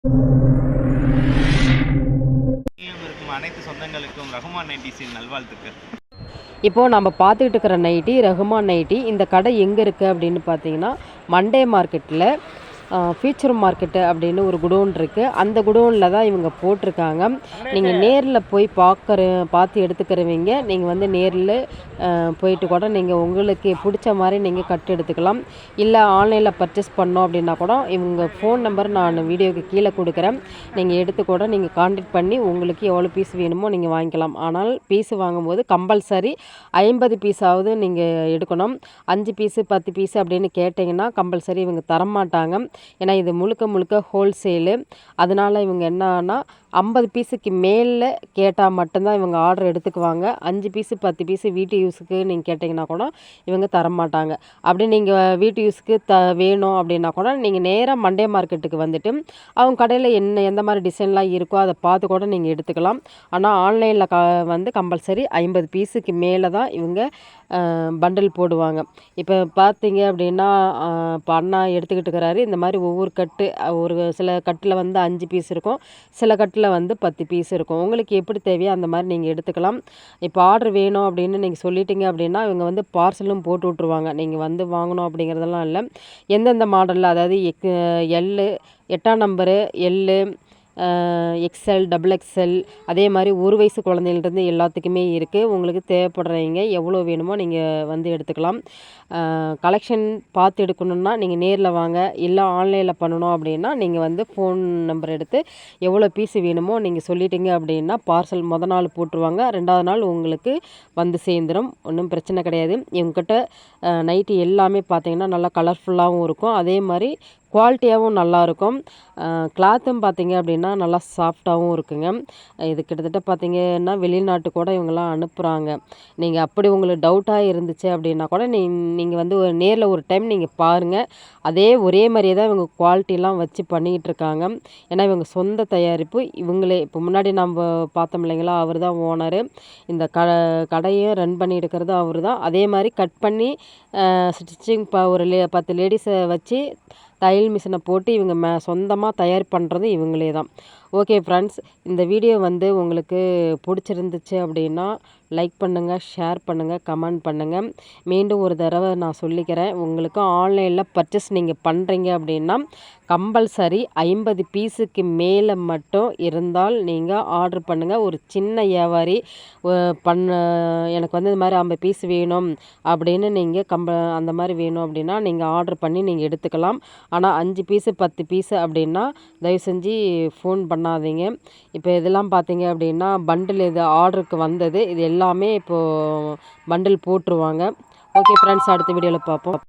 இருக்கும் அனைத்து சொந்தங்களுக்கும் ரகுமான் நைட்டிஸின் நல்வாழ்த்துக்கள். இப்போது நம்ம பார்த்துக்கிட்டு இருக்கிற நைட்டி ரகுமான் நைட்டி. இந்த கடை எங்கே இருக்குது அப்படின்னு பார்த்தீங்கன்னா, மண்டே மார்க்கெட்டில் ஃபியூச்சர் மார்க்கெட்டு அப்படின்னு ஒரு குடோன் இருக்குது. அந்த குடோனில் தான் இவங்க போட்டிருக்காங்க. நீங்கள் நேரில் போய் பார்த்து எடுத்துக்கிறவங்க நீங்கள் வந்து நேரில் போயிட்டு கூட நீங்கள் உங்களுக்கு பிடிச்ச மாதிரி நீங்கள் கட்டு எடுத்துக்கலாம். இல்லை ஆன்லைனில் பர்ச்சேஸ் பண்ணோம் அப்படின்னா கூட இவங்க ஃபோன் நம்பர் நான் வீடியோக்கு கீழே கொடுக்குறேன். நீங்கள் எடுத்து கூட நீங்கள் கான்டாக்ட் பண்ணி உங்களுக்கு எவ்வளோ பீஸ் வேணுமோ நீங்கள் வாங்கிக்கலாம். ஆனால் பீஸ் வாங்கும்போது கம்பல்சரி 50 பீஸாவது நீங்கள் எடுக்கணும். 5 பீஸு 10 பீஸு அப்படின்னு கேட்டிங்கன்னா கம்பல்சரி இவங்க தரமாட்டாங்க. ஏன்னா இது முழுக்க முழுக்க ஹோல்சேலு. அதனால் இவங்க என்னன்னா 50 பீஸுக்கு மேலே கேட்டால் மட்டும்தான் இவங்க ஆர்டர் எடுத்துக்குவாங்க. 5 பீஸு 10 பீஸு வீட்டு யூஸுக்கு நீங்கள் கேட்டிங்கன்னா கூட இவங்க தரமாட்டாங்க. அப்படி நீங்கள் வீட்டு யூஸுக்கு வேணும் அப்படின்னா கூட நீங்கள் நேராக மண்டே மார்க்கெட்டுக்கு வந்துட்டு அவங்க கடையில் எந்த மாதிரி டிசைன்லாம் இருக்கோ அதை பார்த்து கூட நீங்கள் எடுத்துக்கலாம். ஆனால் ஆன்லைனில் வந்து கம்பல்சரி 50 பீஸுக்கு மேலே தான் இவங்க பண்டில் போடுவாங்க. இப்போ பார்த்தீங்க அப்படின்னா இப்போ அண்ணா எடுத்துக்கிட்டு இருக்கிறாரு. இந்த மாதிரி ஒவ்வொரு கட்டு ஒரு சில கட்டில் வந்து 5 பீஸ் இருக்கும், சில கட்டில் வந்து 10 பீஸ் இருக்கும். உங்களுக்கு எப்படி தேவையோ அந்த மாதிரி நீங்கள் எடுத்துக்கலாம். இப்போ ஆர்டர் வேணும் அப்படின்னு நீங்கள் சொல்லிட்டீங்க அப்படின்னா இவங்க வந்து பார்சலும் போட்டு விட்ருவாங்க. நீங்கள் வந்து வாங்கணும் அப்படிங்கிறதெல்லாம் இல்லை. எந்தெந்த மாடலில் அதாவது எல்லு 8ஆம் நம்பரு, எல்லு, எக்ஸ்எல், டபுள் எக்ஸ்எல், அதே மாதிரி ஒரு வயசு குழந்தையிலிருந்து எல்லாத்துக்குமே இருக்குது. உங்களுக்கு தேவைப்படுறவங்க எவ்வளோ வேணுமோ நீங்கள் வந்து எடுத்துக்கலாம். கலெக்ஷன் பார்த்து எடுக்கணுன்னா நீங்கள் நேரில் வாங்க. இல்லை ஆன்லைனில் பண்ணணும் அப்படின்னா நீங்கள் வந்து ஃபோன் நம்பர் எடுத்து எவ்வளோ பீஸு வேணுமோ நீங்கள் சொல்லிட்டீங்க அப்படின்னா பார்சல் நாள் போட்டுருவாங்க. 2வது நாள் உங்களுக்கு வந்து சேர்ந்துடும். ஒன்றும் பிரச்சனை கிடையாது. இவங்ககிட்ட நைட்டி எல்லாமே பார்த்தீங்கன்னா நல்லா கலர்ஃபுல்லாகவும் இருக்கும். அதே மாதிரி குவாலிட்டியாகவும் நல்லாயிருக்கும். கிளாத்தும் பார்த்தீங்க அப்படின்னா நல்லா சாஃப்டாகவும் இருக்குங்க. இது கிட்டத்தட்ட பார்த்தீங்கன்னா வெளிநாட்டு கூட இவங்கெல்லாம் அனுப்புகிறாங்க. நீங்கள் அப்படி உங்களுக்கு டவுட்டாக இருந்துச்சு அப்படின்னா கூட நீங்கள் வந்து நேரில் ஒரு டைம் நீங்கள் பாருங்கள். ஒரே மாதிரியே தான் இவங்க குவாலிட்டிலாம் வச்சு பண்ணிக்கிட்டு இருக்காங்க. ஏன்னா இவங்க சொந்த தயாரிப்பு. இவங்களே இப்போ முன்னாடி நம்ம பார்த்தோம் இல்லைங்களா, அவர் தான் ஓனரு. இந்த கடையை ரன் பண்ணி இருக்கிறது அவர் தான். அதே மாதிரி கட் பண்ணி ஸ்டிச்சிங் ஒரு 10 லேடிஸை வச்சு தையல் மிஷினை போட்டு இவங்க சொந்தமாக தயார் பண்ணுறது இவங்களே தான். ஓகே ஃப்ரெண்ட்ஸ், இந்த வீடியோ வந்து உங்களுக்கு பிடிச்சிருந்துச்சு அப்படின்னா லைக் பண்ணுங்கள், ஷேர் பண்ணுங்கள், கமெண்ட் பண்ணுங்கள். மீண்டும் ஒரு தடவை நான் சொல்லிக்கிறேன், உங்களுக்கு ஆன்லைனில் பர்ச்சேஸ் நீங்கள் பண்ணுறீங்க அப்படின்னா கம்பல்சரி 50 பீஸுக்கு மேலே மட்டும் இருந்தால் நீங்கள் ஆர்டர் பண்ணுங்கள். ஒரு சின்ன வியாபாரி எனக்கு வந்து இந்த மாதிரி 50 பீஸ் வேணும் அப்படின்னு நீங்கள் அந்த மாதிரி வேணும் அப்படின்னா நீங்கள் ஆர்டர் பண்ணி நீங்கள் எடுத்துக்கலாம். ஆனால் 5 பீஸு 10 பீஸு அப்படின்னா தயவு செஞ்சு ஃபோன் பண்ணாதீங்க. இப்போ இதெல்லாம் பார்த்தீங்க அப்படின்னா பண்டில் இது ஆர்டருக்கு வந்தது. இது எல்லாமே இப்போது பண்டில் போட்டுருவாங்க. ஓகே ஃப்ரெண்ட்ஸ், அடுத்த வீடியோவில் பார்ப்போம்.